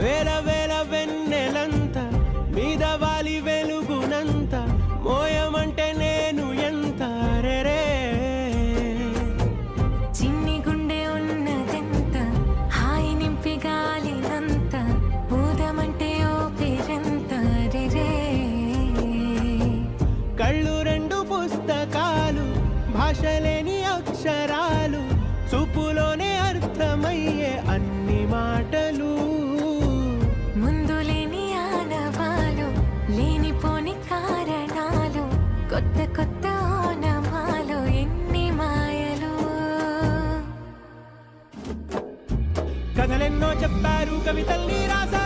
వేల వేల వెన్నెలంత మీద వాలి వెలుగునంత మోయమంటే నేను ఎంత రే చిన్ని గుండె ఉన్నదెంత హాయి నింపి గాలినంత ఊదమంటే ఓపిరంత రే కళ్ళు రెండు పుస్తకాలు భాషలేని అక్షరాలు చూపులోనే అర్థమయ్యే అన్ని మాటలు ముందు లేని ఆనవాలు లేనిపోని కారణాలు కొత్త కొత్త ఓనమాలు ఎన్ని మాయలు కథలెన్నో చెప్పారు కవితల్ని రాశారు